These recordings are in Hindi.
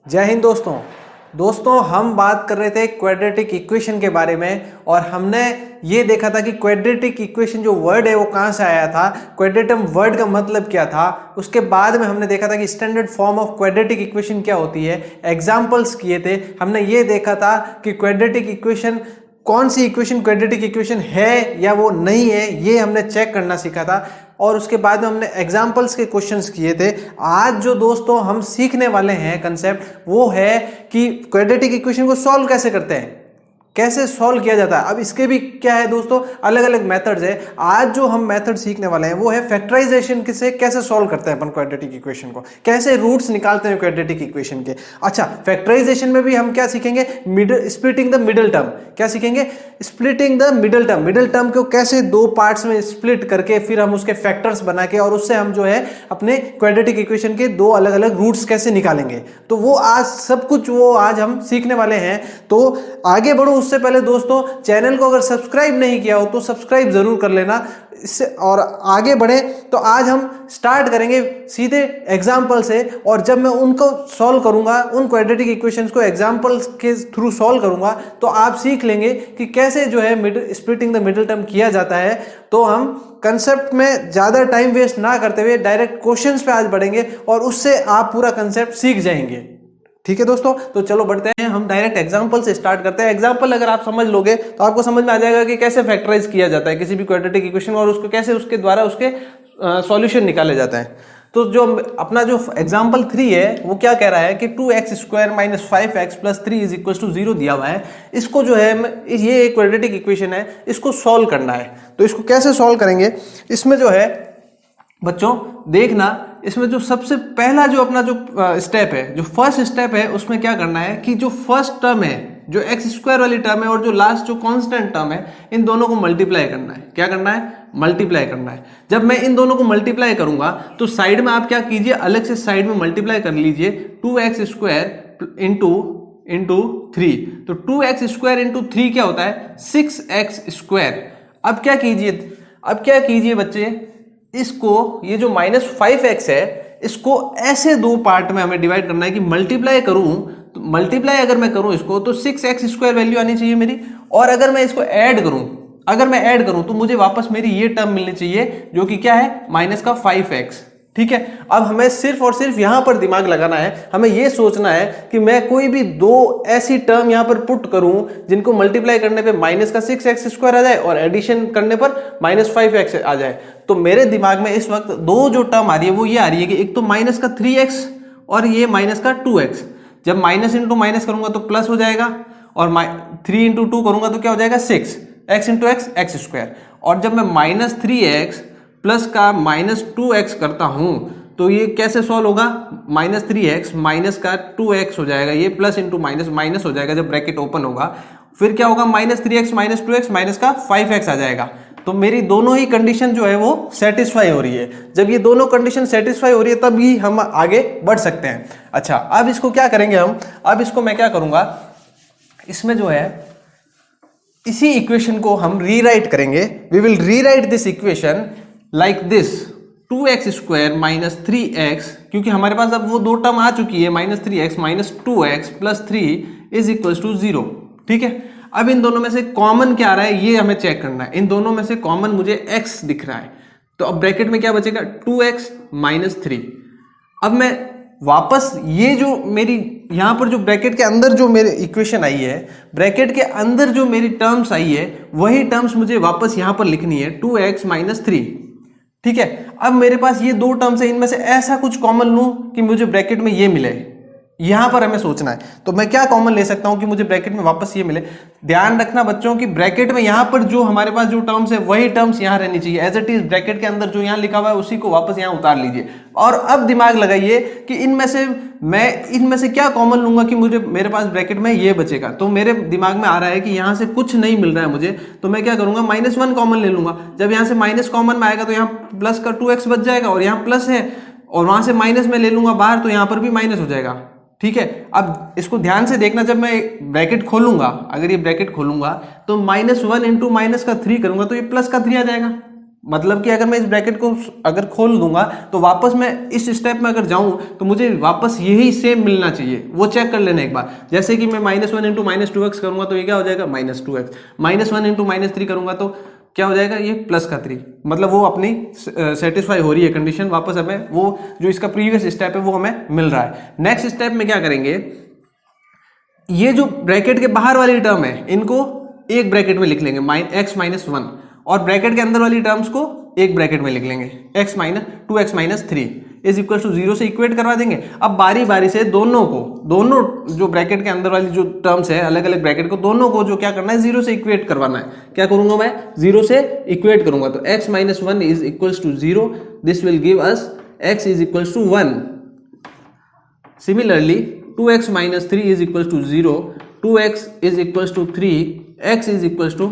जय हिंद दोस्तों। हम बात कर रहे थे क्वाड्रेटिक इक्वेशन के बारे में और हमने ये देखा था कि क्वाड्रेटिक इक्वेशन जो वर्ड है वो कहाँ से आया था, क्वाड्रेटम वर्ड का मतलब क्या था। उसके बाद में हमने देखा था कि standard form of quadratic equation क्या होती है, एग्जाम्पल्स किए थे। हमने ये देखा था कि क्वाड्रेटिक इक्वेशन कौन सी इक्वेशन क्वाड्रेटिक इक्वेशन है या वो नहीं है, ये हमने चेक करना सीखा था। और उसके बाद में हमने एग्जाम्पल्स के क्वेश्चंस किए थे। आज जो दोस्तों हम सीखने वाले हैं कंसेप्ट वो है कि क्वाड्रेटिक इक्वेशन को सॉल्व कैसे करते हैं, कैसे सॉल्व किया जाता है। अब इसके भी क्या है दोस्तों, अलग अलग मेथड्स है। आज जो हम मेथड सीखने वाले हैं वो है फैक्टराइजेशन से कैसे सॉल्व करते हैं अपन क्वाड्रेटिक इक्वेशन को, कैसे रूट्स निकालते हैं क्वाड्रेटिक इक्वेशन के। अच्छा, फैक्टराइजेशन में भी हम क्या सीखेंगे, स्प्लिटिंग द मिडिल टर्म। क्या सीखेंगे? Splitting the middle term. Middle term को कैसे दो पार्ट्स में स्प्लिट करके फिर हम उसके फैक्टर्स बना के और उससे हम जो है अपने क्वाड्रेटिक इक्वेशन के दो अलग अलग रूट्स कैसे निकालेंगे, तो वो आज सब कुछ वो आज हम सीखने वाले हैं। तो आगे बढ़ो उससे पहले दोस्तों, चैनल को अगर सब्सक्राइब नहीं किया हो तो सब्सक्राइब जरूर कर लेना इससे। और आगे बढ़े तो आज हम स्टार्ट करेंगे सीधे एग्जाम्पल से, और जब मैं उनको सॉल्व करूंगा, उन क्वाड्रेटिक इक्वेशंस को एग्जाम्पल्स के थ्रू सॉल्व करूंगा, तो आप सीख लेंगे कि कैसे जो है स्प्लिटिंग द मिडिल टर्म किया जाता है। तो हम कंसेप्ट में ज्यादा टाइम वेस्ट ना करते हुए डायरेक्ट क्वेश्चंस पे आज बढ़ेंगे और उससे आप पूरा कंसेप्ट सीख जाएंगे। ठीक है दोस्तों, तो चलो बढ़ते हैं, हम डायरेक्ट एग्जांपल से स्टार्ट करते हैं। एग्जांपल अगर आप समझ लोगे तो आपको समझ में आ जाएगा कि कैसे फैक्टराइज किया जाता है किसी भी क्वाड्रेटिक इक्वेशन और उसको कैसे उसके द्वारा उसके सॉल्यूशन निकाले जाते हैं। तो जो अपना जो एग्जांपल 3 है वो क्या कह रहा है कि 2x square minus 5x plus 3 is equal to 0 दिया हुआ है। इसको जो है ये एक क्वाड्रेटिक इक्वेशन है, इसको सॉल्व करना है। तो इसको कैसे सॉल्व करेंगे, इसमें जो है बच्चों देखना, इसमें जो सबसे पहला जो अपना जो स्टेप है, जो फर्स्ट स्टेप है, उसमें क्या करना है कि जो फर्स्ट टर्म है, जो एक्स स्क्वायर वाली टर्म है और जो लास्ट जो कांस्टेंट टर्म है, इन दोनों को मल्टीप्लाई करना है। क्या करना है? मल्टीप्लाई करना है। जब मैं इन दोनों को मल्टीप्लाई करूंगा तो साइड में आप क्या कीजिए, अलग से साइड में मल्टीप्लाई कर लीजिए 2x स्क्वायर इंटू 3। तो 2x स्क्वायर इंटू 3 क्या होता है? 6x square. अब क्या कीजिए बच्चे, इसको ये जो माइनस 5x है इसको ऐसे दो पार्ट में हमें डिवाइड करना है कि मल्टीप्लाई करूं, तो मल्टीप्लाई अगर मैं करूं इसको तो 6x स्क्वायर वैल्यू आनी चाहिए मेरी, और अगर मैं इसको ऐड करूं तो मुझे वापस मेरी ये टर्म मिलनी चाहिए जो कि क्या है, माइनस का 5x। ठीक है, अब हमें सिर्फ और सिर्फ यहां पर दिमाग लगाना है। हमें यह सोचना है कि मैं कोई भी दो ऐसी टर्म यहां पर पुट करूं जिनको मल्टीप्लाई करने पे माइनस का 6x स्क्वायर आ जाए और एडिशन करने पर माइनस 5x आ जाए। तो मेरे दिमाग में इस वक्त दो जो टर्म आ रही है वो ये आ रही है कि एक तो माइनस का 3x और ये माइनस का 2x। जब माइनस इंटू माइनस करूंगा तो प्लस हो जाएगा, और 3 इंटू 2 करूंगा तो क्या हो जाएगा, 6। x into x square. और जब मैं माइनस 3x प्लस का माइनस 2x करता हूं तो ये कैसे सॉल्व होगा, माइनस 3x माइनस का 2x हो जाएगा, ये प्लस इंटू माइनस माइनस हो जाएगा जब ब्रैकेट ओपन होगा। फिर क्या होगा, minus 3x minus 2x minus का 5x आ जाएगा। तो मेरी दोनों ही कंडीशन जो है वो सेटिस्फाई हो रही है। जब ये दोनों कंडीशन सेटिस्फाई हो रही है तब ही हम आगे बढ़ सकते हैं। अच्छा, अब इसको क्या करेंगे हम, अब इसको मैं क्या करूंगा, इसमें जो है इसी इक्वेशन को हम रीराइट करेंगे। We will rewrite this equation like this, 2x square minus 3x, क्योंकि हमारे पास अब वो दो टर्म आ चुकी है, minus 3x minus 2x plus 3 is equal to 0। ठीक है, अब इन दोनों में से कॉमन क्या आ रहा है ये हमें चेक करना है। इन दोनों में से कॉमन मुझे x दिख रहा है, तो अब ब्रैकेट में क्या बचेगा, 2x माइनस 3। अब मैं वापस ये जो मेरी यहां पर जो ब्रैकेट के अंदर जो मेरी इक्वेशन आई है, ब्रैकेट के अंदर जो मेरी टर्म्स आई है वही टर्म्स मुझे वापस यहां पर लिखनी है, 2x माइनस 3। ठीक है, अब मेरे पास ये दो टर्म्स है, इनमें से ऐसा कुछ कॉमन लूं कि मुझे ब्रैकेट में ये मिले, यहां पर हमें सोचना है। तो मैं क्या कॉमन ले सकता हूं कि मुझे ब्रैकेट में वापस ये मिले। ध्यान रखना बच्चों कि ब्रैकेट में यहां पर जो हमारे पास जो टर्म्स है वही टर्म्स यहां रहनी चाहिए, एज इट इज ब्रैकेट के अंदर जो यहां लिखा हुआ है उसी को वापस यहां उतार लीजिए। और अब दिमाग लगाइए कि इनमें से क्या कॉमन लूंगा कि मुझे मेरे पास ब्रैकेट में ये बचेगा। तो मेरे दिमाग में आ रहा है कि यहां से कुछ नहीं मिल रहा है मुझे, तो मैं क्या करूंगा, -1 कॉमन ले लूंगा। जब यहां से माइनस कॉमन में आएगा तो यहां प्लस का 2x बच जाएगा, और यहां प्लस है और वहां से माइनस में ले लूंगा बाहर तो यहां पर भी माइनस हो जाएगा। ठीक है, अब इसको ध्यान से देखना, जब मैं ब्रैकेट खोलूंगा, अगर ये ब्रैकेट खोलूंगा तो -1 इंटू माइनस का 3 करूंगा तो ये प्लस का 3 आ जाएगा। मतलब कि अगर मैं इस ब्रैकेट को अगर खोल दूंगा तो वापस मैं इस स्टेप में अगर जाऊं तो मुझे वापस यही सेम मिलना चाहिए, वो चेक कर लेना एक बार। जैसे कि मैं -1 इंटू -2x करूंगा तो ये क्या हो जाएगा -2x, -1 इंटू -3 करूंगा तो क्या हो जाएगा ये +3, मतलब वो अपनी सेटिस्फाई हो रही है कंडीशन, वापस हमें वो जो इसका प्रीवियस स्टेप है वो हमें मिल रहा है। नेक्स्ट स्टेप में क्या करेंगे, ये जो ब्रैकेट के बाहर वाली टर्म है इनको एक ब्रैकेट में लिख लेंगे x -1, और ब्रैकेट के अंदर वाली टर्म्स को एक ब्रैकेट में लिख लेंगे 2x - 3 इज इक्वल टू 0 से इक्वेट करवा देंगे। अब बारी बारी से दोनों जो ब्रैकेट के अंदर वाली जो टर्म्स है अलग अलग ब्रैकेट को, दोनों को जो क्या करना है 0 से इक्वेट करवाना है। क्या करूंगा मैं 0 से इक्वेट करूंगा तो x - 1 is equal to 0, this will give us x is equal to 1। Similarly 2x - 3 is equal to 0, 2x is equal to 3, x is equal to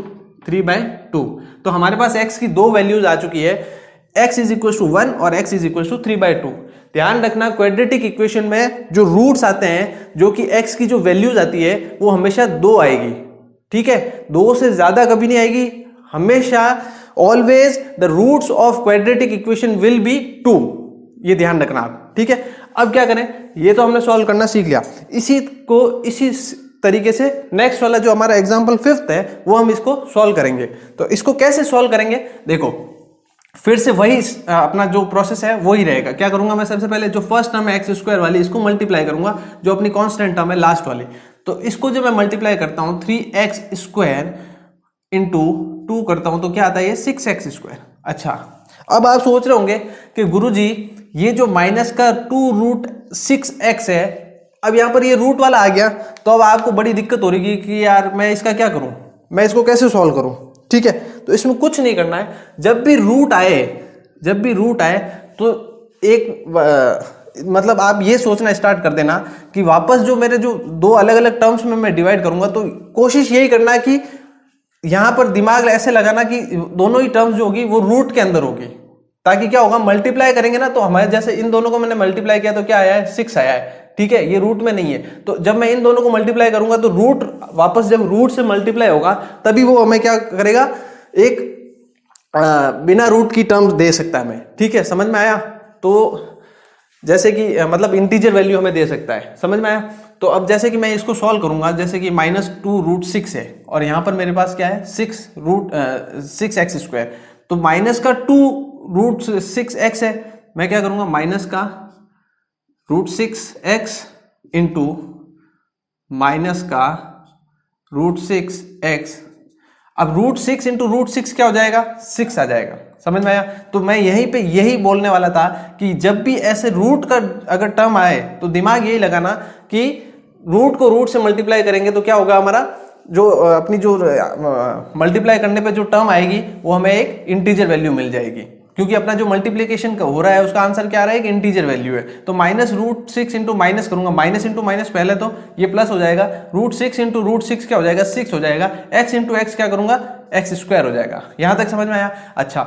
3/2। तो हमारे पास x की दो वैल्यूज आ चुकी है, x इज इक्वल टू 1 और x इज इक्वल टू 3/2। ध्यान रखना क्वाड्रेटिक इक्वेशन में जो रूट्स आते हैं, जो कि x की जो वैल्यूज आती है वो हमेशा 2 आएगी, ठीक है, 2 से ज्यादा कभी नहीं आएगी, हमेशा always the roots of quadratic equation will be 2, ये ध्यान रखना आप, ठीक है। अब क्या करें, ये तो हमने सॉल्व करना सीख लिया, इसी तरीके से नेक्स्ट वाला जो हमारा एग्जांपल 5th है वो हम इसको सॉल्व करेंगे। तो इसको कैसे सॉल्व करेंगे, देखो फिर से वही अपना जो प्रोसेस है वही रहेगा। क्या करूंगा मैं, सबसे पहले जो फर्स्ट टर्म है x² वाली इसको मल्टीप्लाई करूंगा, जो अपनी कांस्टेंट टर्म है लास्ट वाली, तो इसको जब मैं मल्टीप्लाई करता हूं 3x² इंटू 2 करता हूं तो क्या आता है ये 6x²। अच्छा, अब आप सोच रहे होंगे कि गुरुजी ये जो -2√6x है, अब यहां पर ये रूट वाला आ गया, तो अब आपको बड़ी दिक्कत हो रही कि यार मैं इसका क्या करूं, मैं इसको कैसे सॉल्व करूं, ठीक है। तो इसमें कुछ नहीं करना है, जब भी रूट आए तो मतलब आप ये सोचना स्टार्ट कर देना कि वापस जो मेरे जो दो अलग अलग टर्म्स में मैं डिवाइड करूंगा, तो कोशिश यही करना है कि यहां पर दिमाग ऐसे लगाना कि दोनों ही टर्म्स जो होगी वो रूट के अंदर होगी, ताकि क्या होगा मल्टीप्लाई करेंगे ना, तो हमारे जैसे इन दोनों को मैंने मल्टीप्लाई किया तो क्या आया है 6 आया है, ठीक है, ये रूट में नहीं है। तो जब मैं इन दोनों को मल्टीप्लाई करूंगा तो रूट वापस जब रूट से मल्टीप्लाई होगा तभी वो हमें क्या करेगा, एक बिना रूट की टर्म दे सकता है हमें, ठीक है, समझ में आया। तो जैसे कि मतलब इंटीजर वैल्यू हमें दे सकता है, समझ में आया। तो अब जैसे कि मैं इसको सॉल्व करूंगा, जैसे कि -2√6 है और यहां पर मेरे पास क्या है 6x², तो -2√6x है, मैं क्या करूंगा -√6x इंटू -√6x। अब √6 इंटू √6 क्या हो जाएगा 6 आ जाएगा, समझ में आया। तो मैं यहीं पे यही बोलने वाला था कि जब भी ऐसे रूट का अगर टर्म आए तो दिमाग यही लगाना कि रूट को रूट से मल्टीप्लाई करेंगे तो क्या होगा, हमारा जो अपनी जो मल्टीप्लाई करने पे जो टर्म आएगी वो हमें एक इंटीजर वैल्यू मिल जाएगी, क्योंकि अपना जो मल्टीप्लिकेशन हो रहा है उसका आंसर क्या आ रहा है, एक इंटीजर वैल्यू है। तो -√6 इंटू माइनस करूंगा, माइनस इंटू माइनस पहले तो ये प्लस हो जाएगा, √6 इंटू √6 क्या हो जाएगा 6 हो जाएगा, x इंटू एक्स क्या करूंगा x² हो जाएगा। यहां तक समझ में आया। अच्छा,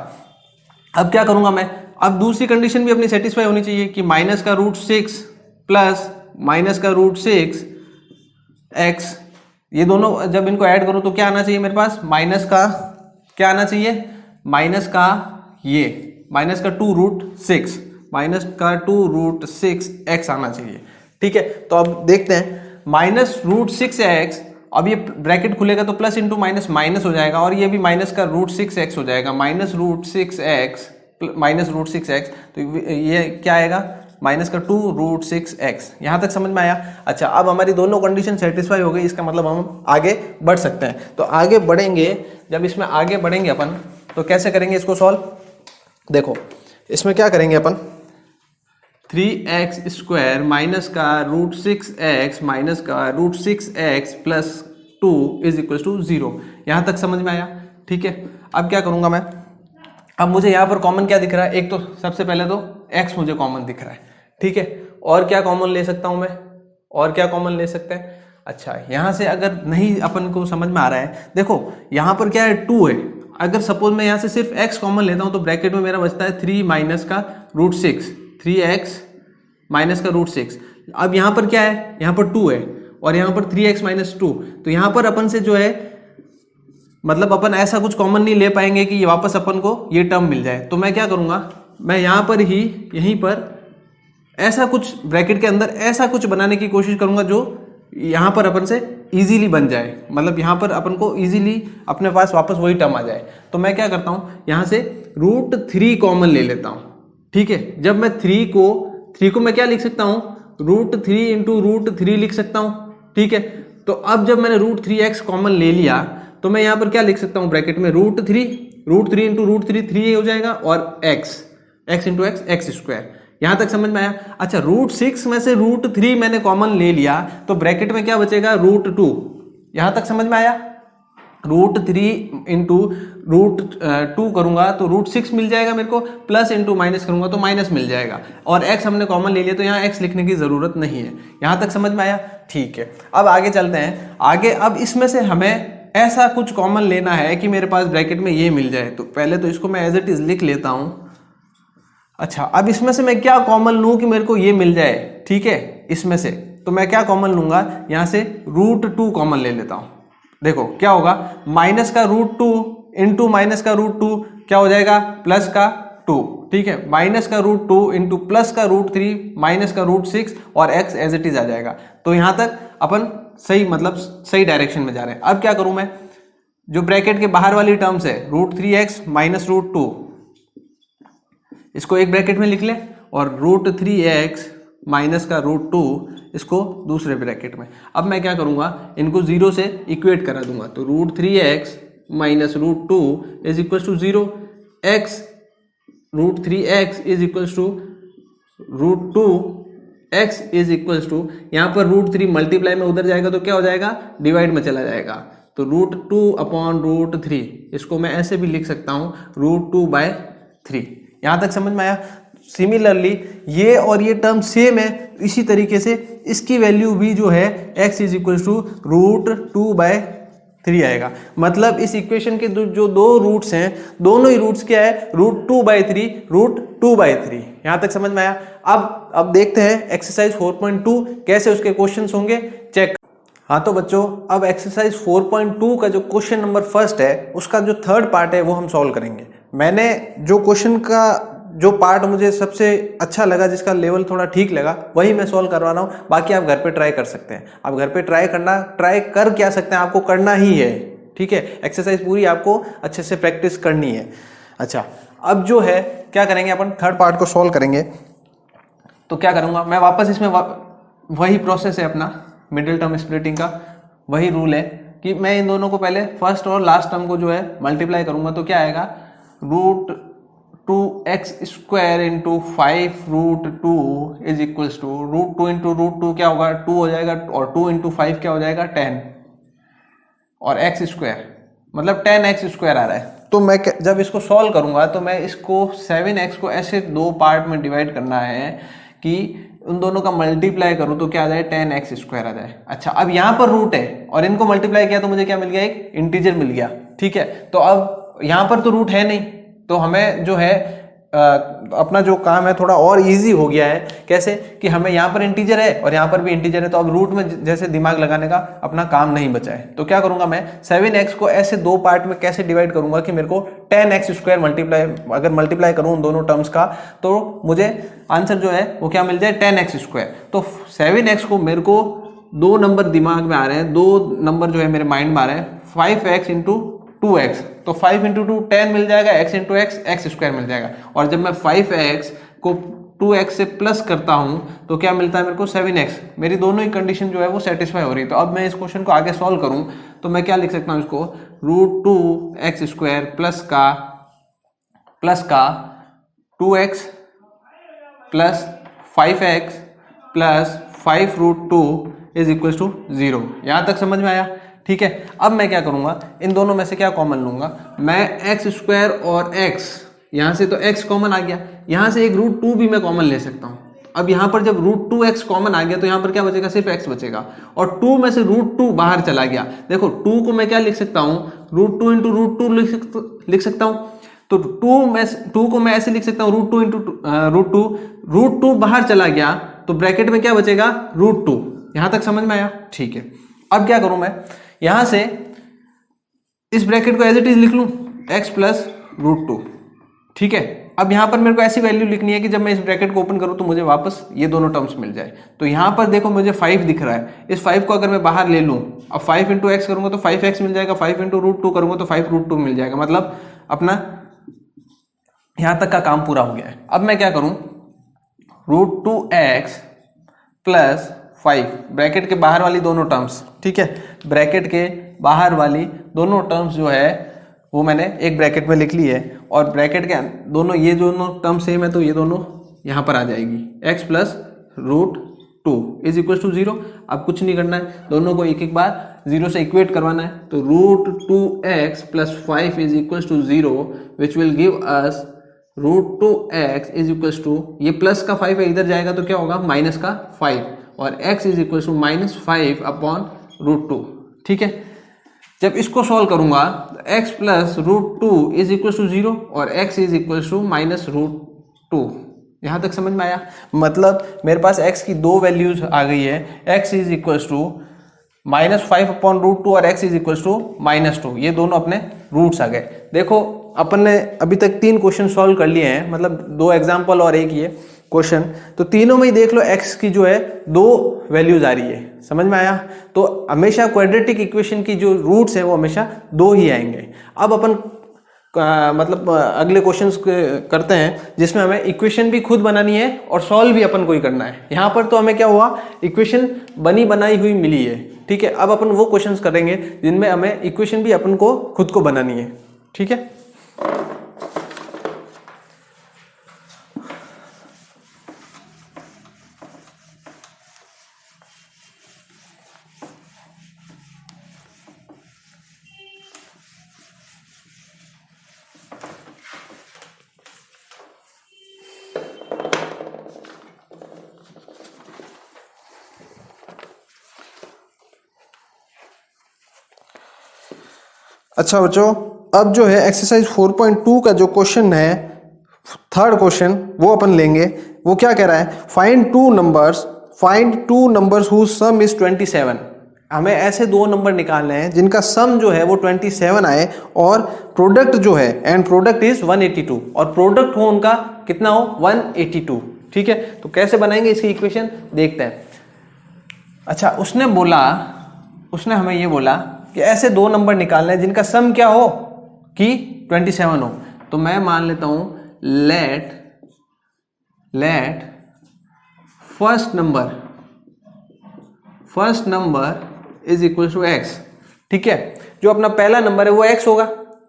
अब क्या करूंगा मैं, अब दूसरी कंडीशन भी अपनी सेटिस्फाई होनी चाहिए कि -√6 प्लस -√6x, ये दोनों जब इनको ऐड करूं तो क्या आना चाहिए मेरे पास, माइनस का क्या आना चाहिए, माइनस का 2√6x आना चाहिए, ठीक है। तो अब देखते हैं -√6x, अब ये ब्रैकेट खुलेगा तो प्लस इंटू माइनस माइनस हो जाएगा, और ये भी माइनस का √6x हो जाएगा, -√6x, तो ये क्या आएगा माइनस का 2√6x। यहां तक समझ में आया। अच्छा, अब हमारी दोनों कंडीशन सेटिस्फाई हो गई, इसका मतलब हम आगे बढ़ सकते हैं। तो आगे बढ़ेंगे, जब इसमें आगे बढ़ेंगे अपन तो कैसे करेंगे इसको सॉल्व, देखो इसमें क्या करेंगे अपन, 3x² माइनस का √6x माइनस का √6x plus 2 is equal to 0। यहां तक समझ में आया, ठीक है। अब क्या करूंगा मैं, अब मुझे यहां पर कॉमन क्या दिख रहा है, एक तो सबसे पहले तो x मुझे कॉमन दिख रहा है, ठीक है। और क्या कॉमन ले सकता हूं मैं, और क्या कॉमन ले सकते हैं। अच्छा, यहां से अगर नहीं अपन को समझ में आ रहा है, देखो यहां पर क्या है 2 है, अगर सपोज मैं यहां से सिर्फ x कॉमन लेता हूं तो ब्रैकेट में मेरा बचता है 3 माइनस का √6, 3x माइनस का √6। अब यहां पर क्या है, यहां पर 2 है और यहां पर 3x माइनस 2, तो यहां पर अपन से जो है मतलब अपन ऐसा कुछ कॉमन नहीं ले पाएंगे कि ये वापस अपन को ये टर्म मिल जाए। तो मैं क्या करूँगा, मैं यहाँ पर ही यहीं पर ऐसा कुछ ब्रैकेट के अंदर ऐसा कुछ बनाने की कोशिश करूँगा जो यहाँ पर अपन से इजीली बन जाए, मतलब यहाँ पर अपन को इजीली अपने पास वापस वही टर्म आ जाए। तो मैं क्या करता हूँ, यहाँ से √3 कॉमन ले लेता हूँ। ठीक है, जब मैं 3 को मैं क्या लिख सकता हूँ, √3 इंटू √3 लिख सकता हूँ। ठीक है, तो अब जब मैंने √3x कॉमन ले लिया तो मैं यहाँ पर क्या लिख सकता हूँ ब्रैकेट में, √3 इंटू √3 3 हो जाएगा और x इंटू x स्क्वायर। यहां तक समझ में आया। अच्छा, √6 में से √3 मैंने कॉमन ले लिया तो ब्रैकेट में क्या बचेगा, √2। यहां तक समझ में आया। √3 इंटू √2 करूंगा तो √6 मिल जाएगा मेरे को, प्लस इंटू माइनस करूंगा तो माइनस मिल जाएगा, और x हमने कॉमन ले लिया तो यहाँ x लिखने की जरूरत नहीं है। यहां तक समझ में आया। ठीक है, अब आगे चलते हैं। आगे अब इसमें से हमें ऐसा कुछ कॉमन लेना है कि मेरे पास ब्रैकेट में ये मिल जाए। तो पहले तो इसको मैं एज इट इज लिख लेता हूं। अच्छा, अब इसमें से मैं क्या कॉमन लूं कि मेरे को ये मिल जाए। ठीक है, इसमें से तो मैं क्या कॉमन लूंगा, यहां से √2 कॉमन ले लेता हूं। देखो क्या होगा, माइनस का √2 इंटू माइनस का √2 क्या हो जाएगा, प्लस का 2। ठीक है, माइनस का √2 इंटू प्लस का √3 माइनस का √6 और x एज इट इज आ जाएगा। तो यहां तक अपन सही, मतलब सही डायरेक्शन में जा रहे हैं। अब क्या करूं मैं, जो ब्रैकेट के बाहर वाली टर्म्स है √3x माइनस √2, इसको एक ब्रैकेट में लिख ले, और √3x माइनस का √2 इसको दूसरे ब्रैकेट में। अब मैं क्या करूंगा, इनको 0 से इक्वेट करा दूंगा। तो √3x minus √2 is equal to 0, x √3x is equal to √2x is equal to, यहाँ पर √3 मल्टीप्लाई में उधर जाएगा तो क्या हो जाएगा, डिवाइड में चला जाएगा। तो √2 अपॉन √3, इसको मैं ऐसे भी लिख सकता हूँ √2/3। यहां तक समझ में आया। सिमिलरली ये और ये टर्म सेम है, इसी तरीके से इसकी वैल्यू भी जो है x इज इक्वल टू √2/3 आएगा। मतलब इस इक्वेशन के जो दो रूट्स हैं, दोनों ही रूट्स क्या है, √2/3 √2/3। यहां तक समझ में आया। अब देखते हैं एक्सरसाइज 4.2 कैसे उसके क्वेश्चंस होंगे, चेक। हाँ तो बच्चों, अब एक्सरसाइज 4.2 का जो क्वेश्चन नंबर फर्स्ट है उसका जो थर्ड पार्ट है वो हम सॉल्व करेंगे। मैंने जो क्वेश्चन का जो पार्ट मुझे सबसे अच्छा लगा, जिसका लेवल थोड़ा ठीक लगा, वही मैं सॉल्व करवा रहा हूँ। बाकी आप घर पे ट्राई कर सकते हैं। आप घर पे ट्राई कर क्या सकते हैं, आपको करना ही है। ठीक है, एक्सरसाइज पूरी आपको अच्छे से प्रैक्टिस करनी है। अच्छा, अब जो है क्या करेंगे, अपन थर्ड पार्ट को सॉल्व करेंगे। तो क्या करूँगा मैं, वापस इसमें वही प्रोसेस है अपना मिडिल टर्म स्प्लिटिंग का, वही रूल है कि मैं इन दोनों को पहले फर्स्ट और लास्ट टर्म को जो है मल्टीप्लाई करूंगा। तो क्या आएगा, √2x square into 5√2 is equals to √2 into √2 क्या होगा, 2 हो जाएगा, और 2 इंटू 5 क्या हो जाएगा, 10, और x स्क्वायर मतलब 10x स्क्वायर आ रहा है। तो मैं जब इसको सॉल्व करूंगा तो मैं इसको 7x को ऐसे दो पार्ट में डिवाइड करना है कि उन दोनों का मल्टीप्लाई करूं तो क्या आ जाए, 10x स्क्वायर आ जाए। अच्छा, अब यहाँ पर रूट है और इनको मल्टीप्लाई किया तो मुझे क्या मिल गया, एक इंटीजर मिल गया। ठीक है, तो अब यहाँ पर तो रूट है नहीं, तो हमें जो है अपना जो काम है थोड़ा और इजी हो गया है। कैसे कि हमें यहाँ पर इंटीजर है और यहाँ पर भी इंटीजर है, तो अब रूट में जैसे दिमाग लगाने का अपना काम नहीं बचा है। तो क्या करूंगा मैं, 7x को ऐसे दो पार्ट में कैसे डिवाइड करूंगा कि मेरे को 10x स्क्वायर अगर मल्टीप्लाई करूं उन दोनों टर्म्स का तो मुझे आंसर जो है वो क्या मिल जाए, 10x स्क्वायर। तो 7x को मेरे को दो नंबर दिमाग में आ रहे हैं, दो नंबर जो है मेरे माइंड में आ रहे हैं, 5x इंटू 2x। तो 5 इंटू 2 10 मिल जाएगा, x इंटू x स्क्वायर मिल जाएगा। और जब मैं 5x को 2x से प्लस करता हूं तो क्या मिलता है मेरे को, 7x। मेरी दोनों ही कंडीशन जो है वो सेटिस्फाई हो रही है। तो अब मैं इस क्वेश्चन को आगे सॉल्व करूं तो मैं क्या लिख सकता हूं इसको, √2x स्क्वायर प्लस का 2x plus 5x plus 5√2 is equal to 0। यहां तक समझ में आया। ठीक है, अब मैं क्या करूंगा, इन दोनों में से क्या कॉमन लूंगा, मैं x स्क्वायर और x, यहां से तो x कॉमन आ गया, यहां से एक √2 भी मैं कॉमन ले सकता हूं। अब यहां पर जब √2x कॉमन आ गया तो यहां पर क्या बचेगा, सिर्फ x बचेगा, और 2 में से √2 बाहर चला गया। देखो 2 को मैं क्या लिख सकता हूं, √2 इंटू √2 लिख सकता हूं। तो 2 को मैं ऐसे लिख सकता हूं, √2 इंटू √2 बाहर चला गया तो ब्रैकेट में क्या बचेगा, √2। यहां तक समझ में आया। ठीक है, अब क्या करूं मैं, यहां से इस ब्रैकेट को एज इट इज लिख लूं x प्लस रूट टू, ठीक है। अब यहां पर मेरे को ऐसी वैल्यू लिखनी है कि जब मैं इस ब्रैकेट को ओपन करूं तो मुझे वापस ये दोनों टर्म्स मिल जाए। तो यहां पर देखो मुझे 5 दिख रहा है, इस 5 को अगर मैं बाहर ले लूं, अब 5 इंटू एक्स करूंगा तो 5x मिल जाएगा, 5 इंटू रूट टू करूंगा तो 5 रूट टू मिल जाएगा, मतलब अपना यहां तक का काम पूरा हो गया है। अब मैं क्या करूं, root two X plus 5 bracket के बाहर वाली दोनों टर्म्स, ठीक है, ब्रैकेट के बाहर वाली दोनों टर्म्स जो है वो मैंने एक ब्रैकेट में लिख ली है, और ब्रैकेट के दोनों ये दोनों टर्म सेम है तो ये दोनों यहां पर आ जाएगी, x plus root two is equal to 0। अब कुछ नहीं करना है, दोनों को एक एक बार 0 से इक्वेट करवाना है। तो root two X plus 5 is equal to 0 which will give us root two X is equal to, ये प्लस का 5 है, इधर जाएगा तो क्या होगा माइनस का 5, और x is equal to minus 5 upon root two, ठीक है। जब इसको सॉल्व करूंगा तो x plus root two is equal to 0 और x is equal to minus root two. यहां तक समझ में आया? मतलब मेरे पास x की दो वैल्यूज आ गई है, x is equal to minus 5 upon root two और x is equal to minus 2, ये दोनों अपने रूट्स आ गए। देखो अपन ने अभी तक 3 क्वेश्चन सॉल्व कर लिए हैं, मतलब 2 एग्जाम्पल और एक ये क्वेश्चन, तो तीनों में ही देख लो x की जो है 2 वैल्यूज आ रही है, समझ में आया? तो हमेशा क्वाड्रेटिक इक्वेशन की जो रूट्स है वो हमेशा 2 ही आएंगे। अब अपन मतलब अगले क्वेश्चंस करते हैं जिसमें हमें इक्वेशन भी खुद बनानी है और सॉल्व भी अपन को ही करना है। यहाँ पर तो हमें क्या हुआ, इक्वेशन बनी बनाई हुई मिली है, ठीक है। अब अपन वो क्वेश्चंस करेंगे जिनमें हमें इक्वेशन भी अपन को खुद को बनानी है, ठीक है। अच्छा बच्चों, अब जो है एक्सरसाइज 4.2 का जो क्वेश्चन है, थर्ड क्वेश्चन, वो अपन लेंगे। वो क्या कह रहा है, find two numbers whose sum is 27। हमें ऐसे 2 नंबर निकालने हैं जिनका सम जो है वो 27 आए और प्रोडक्ट जो है, एंड प्रोडक्ट इज 182, और प्रोडक्ट हो उनका कितना हो 182, ठीक है। तो कैसे बनाएंगे इसकी इक्वेशन देखते हैं। अच्छा, उसने हमें ये बोला कि ऐसे 2 नंबर निकालने हैं जिनका सम क्या हो कि 27 हो। तो मैं मान लेता हूं let first number is equal to x, ठीक है। जो अपना पहला नंबर है वो x होगा,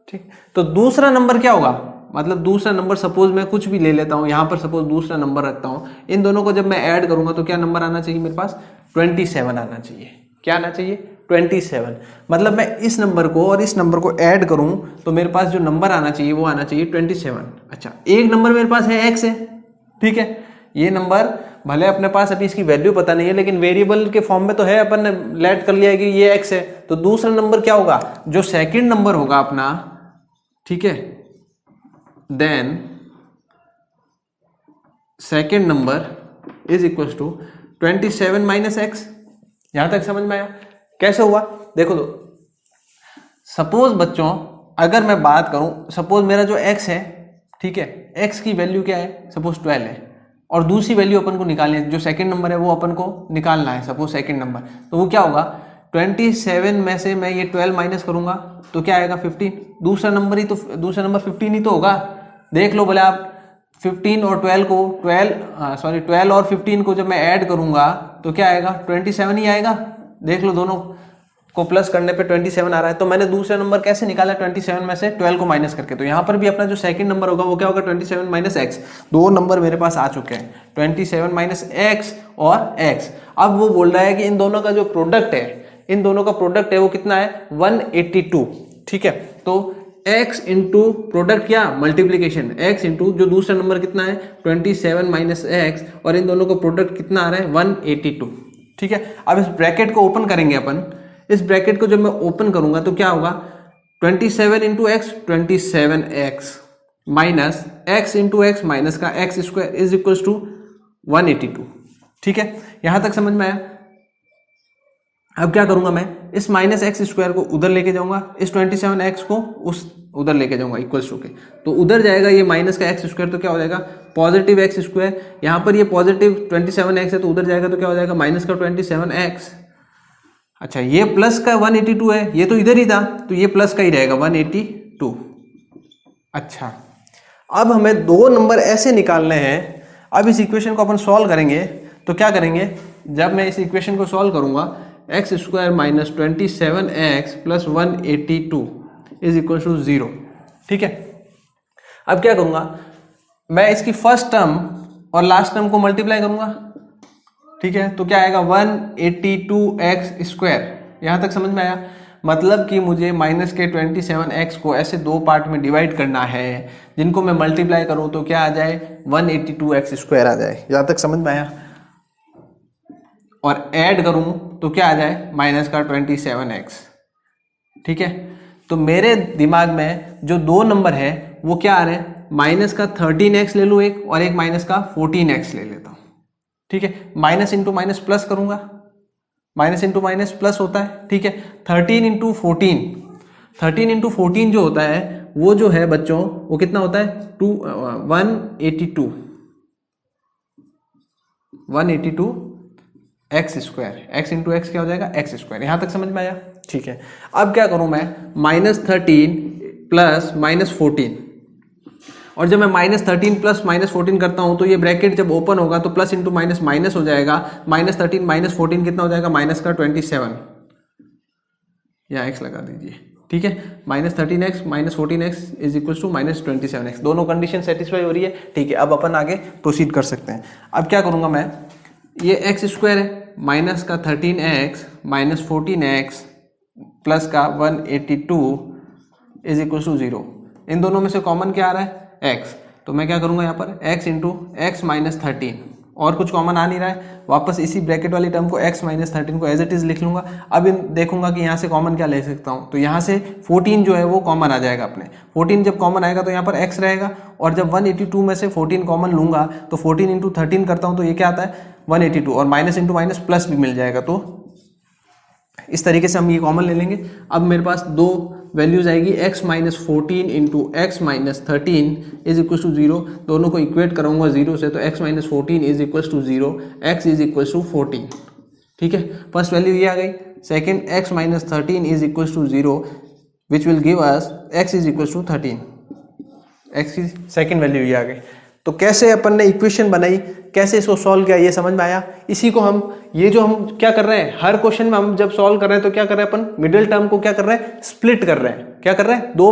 ठीक। तो दूसरा नंबर क्या होगा, मतलब दूसरा नंबर सपोज मैं कुछ भी ले लेता हूं, यहां पर सपोज दूसरा नंबर रखता हूं, इन दोनों को जब मैं ऐड करूंगा तो क्या नंबर आना चाहिए मेरे पास, 27 आना चाहिए। क्या आना चाहिए, 27। मतलब मैं इस नंबर को और इस नंबर को ऐड करूं तो मेरे पास जो नंबर आना चाहिए वो आना चाहिए 27। अच्छा, एक नंबर मेरे पास है x है, ठीक है। ये नंबर भले अपने पास अभी इसकी वैल्यू पता नहीं है, लेकिन वेरिएबल के फॉर्म में तो है, अपन ने लेट कर लिया है कि ये x है। तो दूसरा नंबर क्या होगा, जो सेकंड नंबर होगा अपना, ठीक है, then second number is equal to 27 minus x। यहां तक समझ में आया? कैसे हुआ देखो। तो सपोज बच्चों अगर मैं बात करूं, सपोज मेरा जो x है, ठीक है, x की वैल्यू क्या है, सपोज 12 है, और दूसरी वैल्यू अपन को निकालनी है, जो सेकंड नंबर है वो अपन को निकालना है, सपोज सेकंड नंबर। तो वो क्या होगा, 27 में से मैं ये 12 माइनस करूंगा तो क्या आएगा 15। दूसरा नंबर 15 ही तो होगा। देख लो भले आप 15 और 12 और 15 को जब मैं ऐड करूंगा तो क्या आएगा, 27 ही आएगा। देख लो दोनों को प्लस करने पे 27 आ रहा है। तो मैंने दूसरा नंबर कैसे निकाला, 27 में से 12 को माइनस करके। तो यहाँ पर भी अपना जो सेकंड नंबर होगा वो क्या होगा, 27 माइनस एक्स। 2 नंबर मेरे पास आ चुके हैं, 27 माइनस एक्स और एक्स। अब वो बोल रहा है कि इन दोनों का जो प्रोडक्ट है वो कितना है, 182, ठीक है। तो x इंटू प्रोडक्ट क्या, मल्टीप्लीकेशन, x इंटू जो दूसरा नंबर कितना है 27 माइनस एक्स, और इन दोनों का प्रोडक्ट कितना आ रहा है 182, ठीक है। अब इस ब्रैकेट को ओपन करेंगे अपन। इस ब्रैकेट को जब मैं ओपन करूंगा तो क्या होगा, 27 into X 27x minus x into X minus का x square is equal to 182, ठीक है। यहां तक समझ में आया? अब क्या करूंगा मैं, इस माइनस एक्स स्क्वायर को उधर लेके जाऊंगा, इस 27x को उस उधर लेके जाऊंगा इक्वल्स टू के, तो उधर जाएगा ये माइनस का एक्स स्क्वायर, तो क्या हो जाएगा पॉजिटिव एक्स स्क्वायर। यहाँ पर ये पॉजिटिव 27x है तो उधर जाएगा तो क्या हो जाएगा माइनस का 27x। अच्छा ये प्लस का 182 है, ये तो इधर ही था तो ये प्लस का ही रहेगा 182। अच्छा अब हमें दो नंबर ऐसे निकालने हैं। अब इस इक्वेशन को अपन सॉल्व करेंगे तो क्या करेंगे, जब मैं इस इक्वेशन को सॉल्व करूंगा X square minus 27x plus 182 is equal to 0। ठीक है, अब क्या करूंगा मैं, इसकी फर्स्ट टर्म और लास्ट टर्म को मल्टीप्लाई करूंगा। ठीक है, तो क्या आएगा 182x स्क्वायर। यहां तक समझ में आया? मतलब कि मुझे माइनस के 27x को ऐसे दो पार्ट में डिवाइड करना है जिनको मैं मल्टीप्लाई करूं तो क्या आ जाए 182x स्क्वायर आ जाए। यहां तक समझ में आया? और ऐड करूं तो क्या आ जाए माइनस का 27x। ठीक है, तो मेरे दिमाग में जो दो नंबर है वो क्या आ रहे हैं, माइनस का 13x ले लूं एक, और एक माइनस का 14x ले लेता हूं। ठीक है, माइनस इंटू माइनस प्लस करूंगा, माइनस इंटू माइनस प्लस होता है। ठीक है, 13 इंटू 14, 13 इंटू 14 जो होता है वो जो है बच्चों वो कितना होता है 182 x square. X into x क्या हो जाएगा एक्स स्क्वायर। यहां तक समझ में आया? ठीक है, अब क्या करूं मैं, -13 प्लस -14, और जब मैं -13 प्लस -14 करता हूं तो ये ब्रैकेट जब ओपन होगा तो प्लस इंटू माइनस माइनस हो जाएगा, -13 -14 कितना हो जाएगा माइनस का 27, या x लगा दीजिए। ठीक है, -13x -14x is equal to -27x। दोनों कंडीशन सेटिस्फाई हो रही है। ठीक है, अब अपन आगे प्रोसीड कर सकते हैं। अब क्या करूंगा मैं, ये एक्स स्क्वायर है माइनस का 13x -14x प्लस का 182 इज इक्वल टू 0। इन दोनों में से कॉमन क्या आ रहा है x, तो मैं क्या करूंगा यहाँ पर x इंटू एक्स माइनस 13, और कुछ कॉमन आ नहीं रहा है, वापस इसी ब्रैकेट वाली टर्म को x माइनस 13 को एज इट इज लिख लूंगा। अब देखूंगा कि यहाँ से कॉमन क्या ले सकता हूँ, तो यहाँ से 14 जो है वो कॉमन आ जाएगा अपने। 14 जब कॉमन आएगा तो यहाँ पर x रहेगा, और जब 182 में से 14 कॉमन लूंगा तो 14 इंटू 13 करता हूँ तो ये क्या आता है 182, और माइनस इंटू माइनस प्लस भी मिल जाएगा। तो इस तरीके से हम ये कॉमन ले लेंगे। अब मेरे पास दो वैल्यूज आएगी, x minus 14 into X minus 13 is equal to 0। दोनों को इक्वेट कराऊंगा 0 से, तो x minus 14 is equal to 0, x is equal to 14। ठीक है, फर्स्ट वैल्यू ये आ गई। Second x minus 13 is equal to 0 which will give us x is equal to 13। x की सेकेंड वैल्यू ये आ गई। तो कैसे अपन ने इक्वेशन बनाई, कैसे इसको सॉल्व किया, ये समझ में आया। इसी को हम, ये जो हम क्या कर रहे हैं, हर क्वेश्चन में हम जब सॉल्व कर रहे हैं तो क्या कर रहे हैं अपन, मिडिल टर्म को क्या कर रहे हैं, स्प्लिट कर रहे हैं। क्या कर रहे हैं, दो